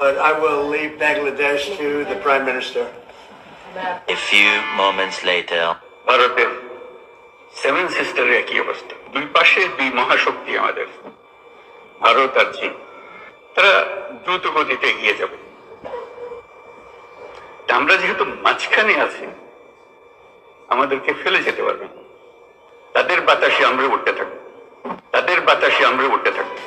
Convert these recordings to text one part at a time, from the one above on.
But I will leave Bangladesh to the Prime Minister. A few moments later. ভারতের seven সিস্টারের একই অবস্থা, দুই পাশে দুই মহাশক্তি আমাদের, ভারত আর চীন। তারা দ্রুত গতিতে এগিয়ে যাবে। আমরা যেহেতু মাঝখানে আছি, আমাদেরকে ফেলে যেতে পারবে না। তাদের বাতাসে আমরা উঠতে থাকবো, তাদের বাতাসে আমরা উঠতে থাকবো।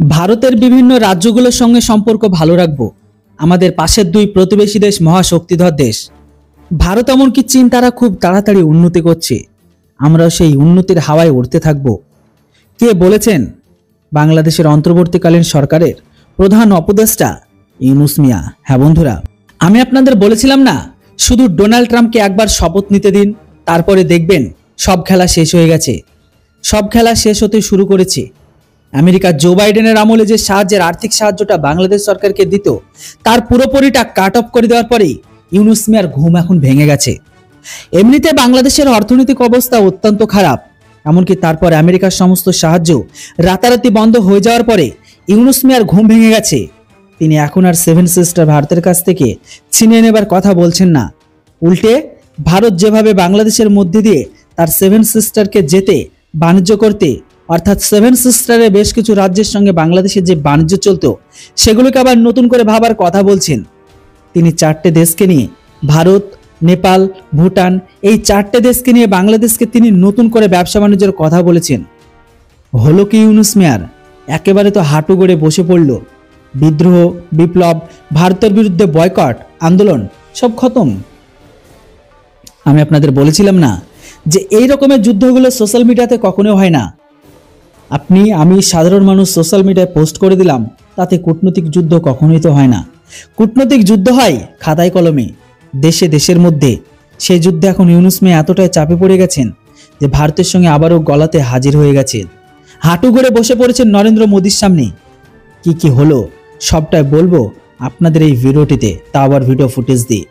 ভারতের বিভিন্ন রাজ্যগুলোর সঙ্গে সম্পর্ক ভালো রাখবো। আমাদের পাশের দুই প্রতিবেশী দেশ মহাশক্তিধর দেশ। ভারত এমনকি চীন তারা খুব তাড়াতাড়ি উন্নতি করছে, আমরাও সেই উন্নতির হাওয়ায় উঠতে থাকব। কে বলেছেন? বাংলাদেশের অন্তর্বর্তীকালীন সরকারের প্রধান উপদেষ্টা ইউনূস মিয়া। হ্যাঁ বন্ধুরা, আমি আপনাদের বলেছিলাম না, শুধু ডোনাল্ড ট্রাম্পকে একবার শপথ নিতে দিন, তারপরে দেখবেন সব খেলা শেষ হয়ে গেছে। সব খেলা শেষ হতে শুরু করেছে। আমেরিকার জো বাইডেনের আমলে যে সাহায্যের আর্থিক সাহায্যটা বাংলাদেশ সরকারকে দিত, তার পুরোপুরিটা কাট অফ করে দেওয়ার পরেই ইউনূস মিয়ার ঘুম এখন ভেঙে গেছে। এমনিতে বাংলাদেশের অর্থনৈতিক অবস্থা অত্যন্ত খারাপ, এমনকি তারপর আমেরিকার সমস্ত সাহায্য রাতারাতি বন্ধ হয়ে যাওয়ার পরে ইউনূস মিয়ার ঘুম ভেঙে গেছে। তিনি এখন আর সেভেন সিস্টার ভারতের কাছ থেকে ছিনিয়ে নেবার কথা বলছেন না। উল্টে ভারত যেভাবে বাংলাদেশের মধ্যে দিয়ে তার সেভেন সিস্টারকে যেতে বাণিজ্য করতে, অর্থাৎ সেভেন সিস্টারে বেশ কিছু রাজ্যের সঙ্গে বাংলাদেশের যে বাণিজ্য চলত সেগুলোকে আবার নতুন করে ভাবার কথা বলছেন। তিনি চারটে দেশকে নিয়ে, ভারত, নেপাল, ভুটান, এই চারটে দেশকে নিয়ে বাংলাদেশকে তিনি নতুন করে ব্যবসা বাণিজ্যের কথা বলেছেন। হলো কি ইউনূস মিয়ার? একেবারে তো হাঁটু গড়ে বসে পড়ল। বিদ্রোহ, বিপ্লব, ভারতের বিরুদ্ধে বয়কট আন্দোলন সব খতম। আমি আপনাদের বলেছিলাম না যে এই রকমের যুদ্ধগুলো সোশ্যাল মিডিয়াতে কখনো হয় না। আমি সাধারণ মানুষ সোশ্যাল মিডিয়ায় পোস্ট করে দিলাম, তাতে কূটনৈতিক যুদ্ধ কখনোই তো হয় না। কূটনৈতিক যুদ্ধ হয় খাতায় কলমে, দেশে দেশের মধ্যে। সেই যুদ্ধে এখন ইউনূস মিয়া এতটাই চাপে পড়ে গেছেন যে ভারতের সঙ্গে আবারও গলাতে হাজির হয়ে গেছেন। হাঁটু গড়ে বসে পড়েছেন নরেন্দ্র মোদীর সামনে। কি কি হলো সবটাই বলবো আপনাদের এই ভিডিওটিতে, তা আবার ভিডিও ফুটেজ দিয়ে।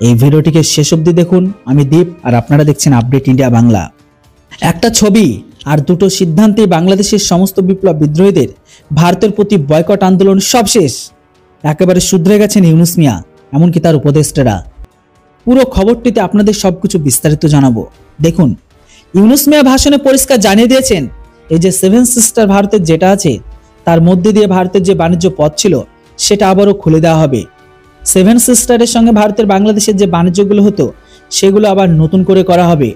এই ভিডিওটিকে শেষ অবধি দেখুন। আমি দীপ, আর আপনারা দেখছেন আপডেট ইন্ডিয়া বাংলা। একটা ছবি আর দুটো সিদ্ধান্তে বাংলাদেশের সমস্ত বিপ্লব বিদ্রোহীদের ভারতের প্রতি বয়কট আন্দোলন সব শেষ। একেবারে শুধরে গেছেন ইউনূস মিয়া, এমনকি তার উপদেষ্টারা। পুরো খবরটিতে আপনাদের সবকিছু বিস্তারিত জানাবো। দেখুন, ইউনূস মিয়া ভাষণে পরিষ্কার জানিয়ে দিয়েছেন, এই যে সেভেন সিস্টার ভারতের যেটা আছে, তার মধ্যে দিয়ে ভারতের যে বাণিজ্য পথ ছিল সেটা আবারও খুলে দেওয়া হবে। সেভেন সিস্টারের সঙ্গে ভারতের বাংলাদেশের যে বাণিজ্যগুলো হতো সেগুলো আবার নতুন করে করা হবে।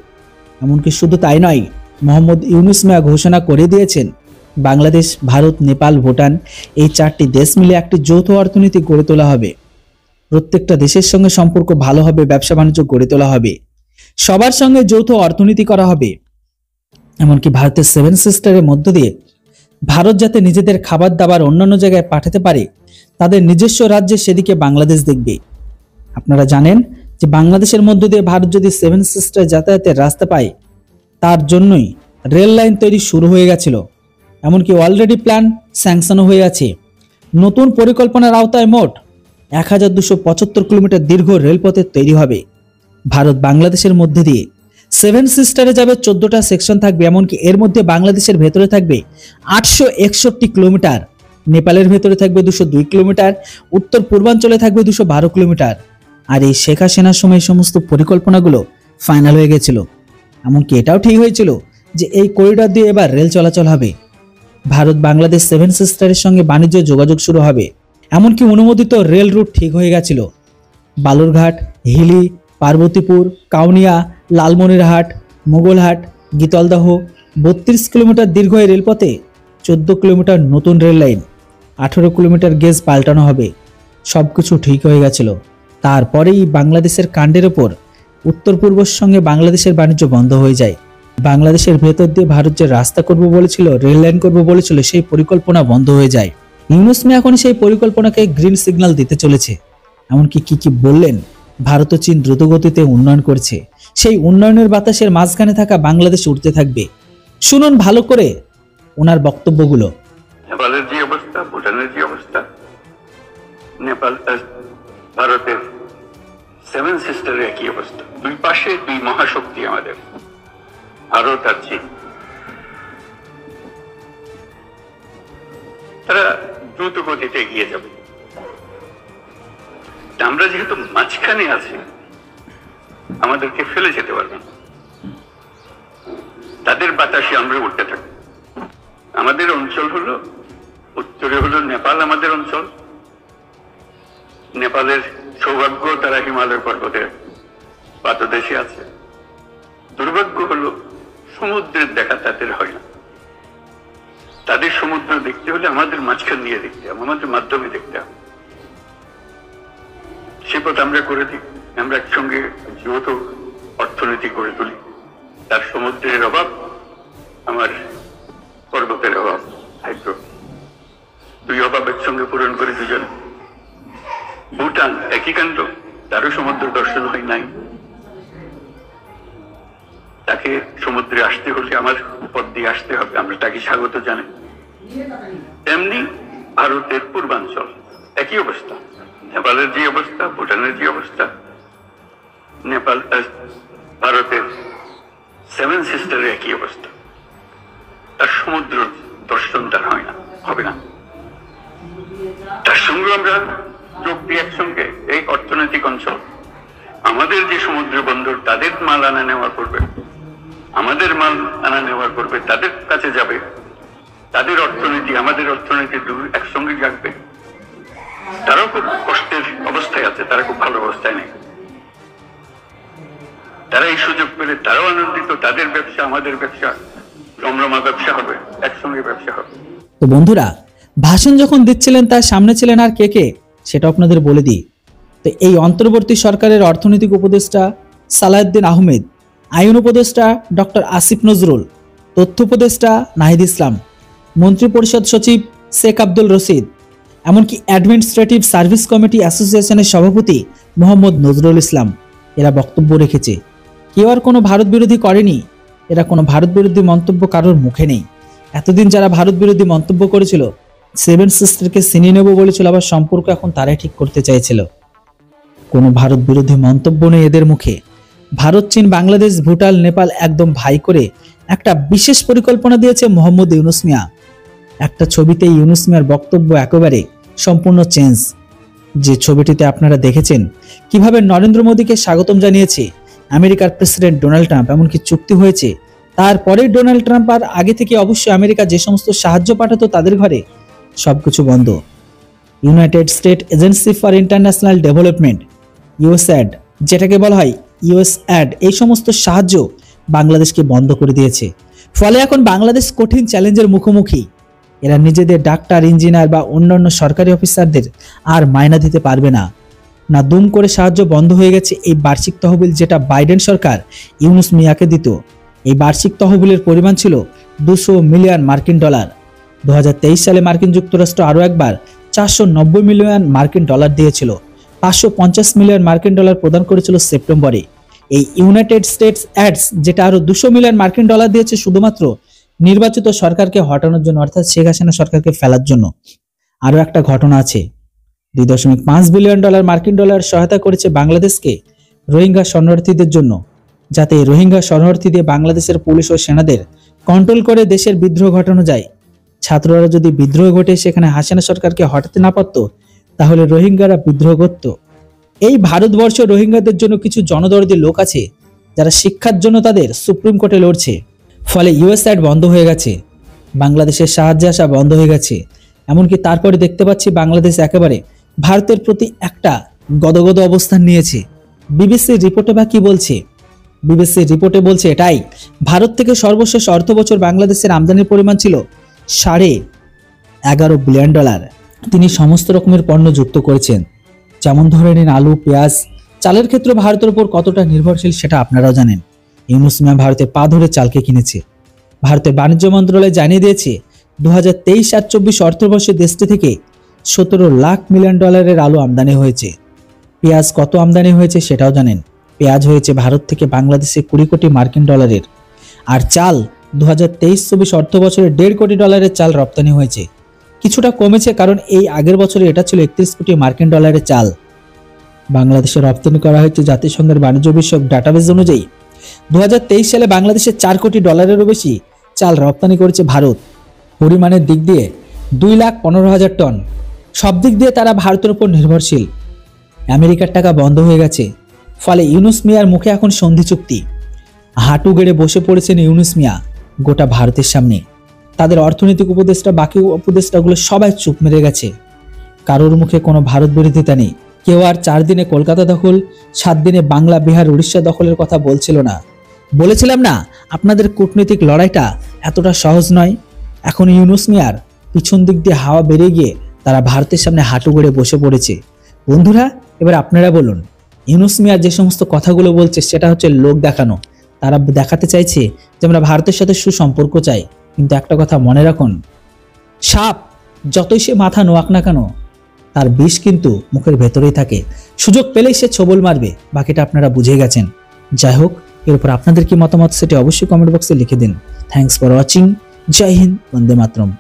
এমনকি শুধু তাই নয়, মোহাম্মদ ইউনূস মিয়া ঘোষণা করে দিয়েছেন বাংলাদেশ, ভারত, নেপাল, ভুটান এই চারটি দেশ মিলে একটি যৌথ অর্থনীতি গড়ে তোলা হবে। প্রত্যেকটা দেশের সঙ্গে সম্পর্ক ভালো হবে, ব্যবসা বাণিজ্য গড়ে তোলা হবে, সবার সঙ্গে যৌথ অর্থনীতি করা হবে। এমনকি ভারতের সেভেন সিস্টারের মধ্য দিয়ে ভারত যাতে নিজেদের খাবার দাবার অন্যান্য জায়গায় পাঠাতে পারে, তাদের নিজস্ব রাজ্যে সেদিকে বাংলাদেশ দেখবে। আপনারা জানেন যে বাংলাদেশের মধ্য দিয়ে ভারত যদি সেভেন সিস্টার যাতায়াতের রাস্তা পায়, তার জন্যই রেল লাইন তৈরি শুরু হয়ে গেছিল। এমনকি অলরেডি প্ল্যান স্যাংশনও হয়ে আছে। নতুন পরিকল্পনার আওতায় মোট 1275 কিলোমিটার দীর্ঘ রেলপথের তৈরি হবে। ভারত বাংলাদেশের মধ্যে দিয়ে সেভেন সিস্টারে যাবে 14টা সেকশন থাকবে। এমনকি এর মধ্যে বাংলাদেশের ভেতরে থাকবে 861 কিলোমিটার, নেপালের ভেতরে থাকবে 202 কিলোমিটার, উত্তর পূর্বাঞ্চলে থাকবে 212 কিলোমিটার। আর এই শেখ হাসিনার সময় সমস্ত পরিকল্পনাগুলো ফাইনাল হয়ে গেছিল। এমনকি এটাও ঠিক হয়েছিল যে এই করিডর দিয়ে এবার রেল চলাচল হবে। ভারত বাংলাদেশ সেভেন সিস্টারের সঙ্গে বাণিজ্য যোগাযোগ শুরু হবে। এমনকি অনুমোদিত রেল রুট ঠিক হয়ে গেছিল। বালুরঘাট, হিলি, পার্বতীপুর, কাউনিয়া, লালমনিরহাট, মোগলহাট, গীতলদাহ 32 কিলোমিটার দীর্ঘ এই রেলপথে 14 কিলোমিটার নতুন রেল লাইন, 18 কিলোমিটার গেজ পাল্টানো হবে। সবকিছু ঠিক হয়ে গেছিল। তারপরেই বাংলাদেশের কাণ্ডের ওপর উত্তর পূর্বের সঙ্গে বাংলাদেশের বাণিজ্য বন্ধ হয়ে যায়। বাংলাদেশের ভেতর দিয়ে ভারত যে রাস্তা করবো বলেছিল, রেল লাইন করবো বলেছিল, সেই পরিকল্পনা বন্ধ হয়ে যায়। ইউনূস মিয়া এখন সেই পরিকল্পনাকে গ্রিন সিগন্যাল দিতে চলেছে। এমনকি কি কি বললেন, ভারত ও চীন দ্রুতগতিতে উন্নয়ন করছে, সেই উন্নয়নের বাতাসের মাঝখানে থাকা বাংলাদেশ উঠতে থাকবে। শুনুন ভালো করে ওনার বক্তব্যগুলো। নেপালের যে অবস্থা, ভুটানের যে অবস্থা, নেপাল ভারতের সেভেন সিস্টারের একই অবস্থা। দুই পাশে দুই মহাশক্তি আমাদের, ভারত আর চীন। তারা দ্রুত গতিতে এগিয়ে যাবে। আমরা যেহেতু মাঝখানে আছি, আমাদেরকে ফেলে যেতে পারবে না। তাদের বাতাসে আমরা উঠতে থাকি। আমাদের অঞ্চল হলো, উত্তরে হলো নেপাল আমাদের অঞ্চল। নেপালের সৌভাগ্য, তারা হিমালয় পর্বতের পাদদেশে আছে। দুর্ভাগ্য হলো সমুদ্রের দেখা তাদের হয় না। তাদের সমুদ্র দেখতে হলে আমাদের মাঝখান দিয়ে দেখতে হবে, আমাদের মাধ্যমে দেখতে হবে। সে পথ আমরা করে দিই। আমরা একসঙ্গে যৌথ অর্থনীতি গড়ে তুলি। তার সমুদ্রের অভাব, আমার পর্বতের অভাব, হাইড্রো, দুই অভাব একসঙ্গে পূরণ করে দুজন। ভুটান একই কাণ্ড, তারও সমুদ্র দর্শন হয় নাই। তাকে সমুদ্রে আসতে হলে আমার পথ দিয়ে আসতে হবে, আমরা তাকে স্বাগত জানাই। তেমনি ভারতের পূর্বাঞ্চল একই অবস্থা। নেপালের যে অবস্থা, ভুটানের যে অবস্থা, নেপাল ভারতের সেভেন সিস্টারের একই অবস্থা। তার সমুদ্র দর্শন তার হয় না, হবে না। তার সঙ্গে আমরা যোগ দিয়ে একসঙ্গে এই অর্থনৈতিক অঞ্চল, আমাদের যে সমুদ্র বন্দর, তাদের মাল আনা নেওয়া করবে, আমাদের মাল আনা নেওয়া করবে, তাদের কাছে যাবে। তাদের অর্থনীতি আমাদের অর্থনীতি একসঙ্গে জাগবে। তারাও খুব কষ্টের অবস্থায় আছে, তারা খুব ভালো অবস্থায় নেই। তারা এই সুযোগ পেলে তারাও আনন্দিত। তাদের ব্যবসা আমাদের ব্যবসা, রমরমা ব্যবসা হবে, একসঙ্গে ব্যবসা হবে। তো বন্ধুরা, ভাষণ যখন দিচ্ছিলেন তার সামনে ছিলেন আর কে কে সেটা আপনাদের বলে দিই। তো এই অন্তর্বর্তী সরকারের অর্থনৈতিক উপদেষ্টা সালাউদ্দিন আহমেদ, আইন উপদেষ্টা ডক্টর আসিফ নজরুল, তথ্য উপদেষ্টা নাহিদ ইসলাম, মন্ত্রিপরিষদ সচিব শেখ আব্দুল রশিদ, এমনকি অ্যাডমিনিস্ট্রেটিভ সার্ভিস কমিটি অ্যাসোসিয়েশনের সভাপতি মোহাম্মদ নজরুল ইসলাম এরা বক্তব্য রেখেছে। কেউ আর কোনো ভারত বিরোধী করেনি, এরা কোনো ভারত বিরোধী মন্তব্য কারোর মুখে নেই। এতদিন যারা ভারত বিরোধী মন্তব্য করেছিল, সেভেন সিস্টারকে ছিনিয়ে নেব বলেছিল, আবার সম্পর্ক এখন তারাই ঠিক করতে চাইছিল। কোনো ভারত বিরোধী মন্তব্য নেই এদের মুখে। ভারত, চীন, বাংলাদেশ, ভুটান, নেপাল একদম ভাই করে একটা বিশেষ পরিকল্পনা দিয়েছে মোহাম্মদ ইউনুস মিয়া। একটা ছবিতে ইউনুস মিয়ার বক্তব্য একেবারে সম্পূর্ণ চেঞ্জ। যে ছবিটিতে আপনারা দেখেছেন কিভাবে নরেন্দ্র মোদীকে স্বাগতম জানিয়েছে আমেরিকার প্রেসিডেন্ট ডোনাল্ড ট্রাম্প, এমনকি চুক্তি হয়েছে। তারপরে ডোনাল্ড ট্রাম্প আর আগে থেকে অবশ্যই আমেরিকা যে সমস্ত সাহায্য পাঠাতো তাদের ঘরে সবকিছু বন্ধ। United state agency for international development, USAID, যেটাকে বলা হয় ইউএসএড, এই সমস্ত সাহায্য বাংলাদেশকে বন্ধ করে দিয়েছে। ফলে এখন বাংলাদেশ কঠিন চ্যালেঞ্জের মুখোমুখি। এরা নিজেদের ডাক্তার, ইঞ্জিনিয়ার বা অন্যান্য সরকারি অফিসারদের আর মাইনা দিতে পারবে না। না দুম করে সাহায্য বন্ধ হয়ে গেছে এই বার্ষিক তহবিল, যেটা বাইডেন সরকার ইউনুস মিয়াকে দিত। এই বার্ষিক তহবিলের পরিমাণ ছিল 200 মিলিয়ন মার্কিন ডলার। 2023 সালে মার্কিন যুক্তরাষ্ট্র আরও একবার 490 মিলিয়ন মার্কিন ডলার দিয়েছিল। 550 মিলিয়ন মার্কিন ডলার প্রদান করেছিল সেপ্টেম্বরে। এই ইউনাইটেড স্টেটস অ্যাডস, যেটা আরও 200 মিলিয়ন মার্কিন ডলার দিয়েছে শুধুমাত্র নির্বাচিত সরকারকে হটানোর জন্য, অর্থাৎ শেখ হাসিনা সরকারকে ফেলার জন্য। আরও একটা ঘটনা আছে, 2.5 বিলিয়ন ডলার মার্কিন ডলার সহায়তা করেছে বাংলাদেশকে রোহিঙ্গা শরণার্থীদের জন্য, যাতে রোহিঙ্গা শরণার্থী দিয়ে বাংলাদেশের পুলিশ ও সেনাদের কন্ট্রোল করে দেশের বিদ্রোহ ঘটানো যায়। ছাত্ররা যদি বিদ্রোহ ঘটে সেখানে হাসিনা সরকারকে হটাতে না পারত, তাহলে রোহিঙ্গারা বিদ্রোহ করত। এই ভারতবর্ষ রোহিঙ্গাদের জন্য কিছু জনদরদি লোক আছে যারা শিক্ষার জন্য তাদের সুপ্রিম কোর্টে লড়ছে। ফলে ইউএসএড বন্ধ হয়ে গেছে, বাংলাদেশের সাহায্যে আসা বন্ধ হয়ে গেছে। এমনকি তারপরে দেখতে পাচ্ছি বাংলাদেশ একেবারে ভারতের প্রতি একটা গদগদ অবস্থান নিয়েছে। বিবিসির রিপোর্টে বা কি বলছে? বিবিসির রিপোর্টে বলছে এটাই, ভারত থেকে সর্বশেষ অর্থ বছর বাংলাদেশের আমদানির পরিমাণ ছিল 11.5 বিলিয়ন ডলার। তিনি সমস্ত রকমের পণ্য যুক্ত করেছেন, যেমন ধরে নিন আলু, পেঁয়াজ, চালের ক্ষেত্রে ভারতের উপর কতটা নির্ভরশীল সেটা আপনারাও জানেন। ইউনুস মিয়া ভারতের পা ধরে চালকে কিনেছে। ভারতের বাণিজ্য মন্ত্রণালয় জানিয়ে দিয়েছে 2023-24 অর্থবর্ষে দেশটি থেকে 17 লাখ মিলিয়ন ডলারের আলু আমদানি হয়েছে। পেঁয়াজ কত আমদানি হয়েছে সেটাও জানেন। পেঁয়াজ হয়েছে ভারত থেকে বাংলাদেশে 20 কোটি মার্কিন ডলারের। আর চাল 2023-24 অর্থ বছরে 1.5 কোটি ডলারের চাল রপ্তানি হয়েছে। কিছুটা কমেছে, কারণ এই আগের বছরে এটা ছিল 31 কোটি মার্কিন ডলারের চাল। বাংলাদেশে রপ্তানি করা হয়েছে জাতিসংঘের বাণিজ্য বিষয়ক ডাটাবেস অনুযায়ী 2023 সালে বাংলাদেশে 4 কোটি ডলারেরও বেশি চাল রপ্তানি করেছে ভারত। পরিমাণের দিক দিয়ে 2,15,000 টন। সব দিক দিয়ে তারা ভারতের উপর নির্ভরশীল। আমেরিকার টাকা বন্ধ হয়ে গেছে, ফলে ইউনুস মিয়ার মুখে এখন সন্ধি চুক্তি। হাঁটু গেড়ে বসে পড়েছেন ইউনুস মিয়া গোটা ভারতের সামনে। তাদের অর্থনৈতিক উপদেষ্টা, বাকি উপদেষ্টাগুলো সবাই চুপ মেরে গেছে। কারোর মুখে কোনো ভারত বিরোধিতা নেই। কেউ আর 4 দিনে কলকাতা দখল, 7 দিনে বাংলা, বিহার, উড়িষ্যা দখলের কথা বলছিল না। বলেছিলাম না আপনাদের কূটনৈতিক লড়াইটা এতটা সহজ নয়। এখন ইউনুস মিয়ার পিছন দিক দিয়ে হাওয়া বেরিয়ে গিয়ে তারা ভারতের সামনে হাঁটু গেড়ে বসে পড়েছে। বন্ধুরা, এবার আপনারা বলুন, ইউনুস মিয়া যে সমস্ত কথাগুলো বলছে সেটা হচ্ছে লোক দেখানো। তারা দেখাতে চাইছে যে আমরা ভারতের সাথে সুসম্পর্ক চাই, কিন্তু একটা কথা মনে রাখুন, সাপ যতই সে মাথা নোয়াক না কেন, তার বিষ কিন্তু মুখের ভেতরেই থাকে। সুযোগ পেলেই সে ছবল মারবে, বাকিটা আপনারা বুঝে গেছেন। যাই হোক, এর উপর আপনাদের কি মতামত সেটি অবশ্যই কমেন্ট বক্সে লিখে দিন। Thanks for watching. জয় হিন্দ, বন্দে মাতরম।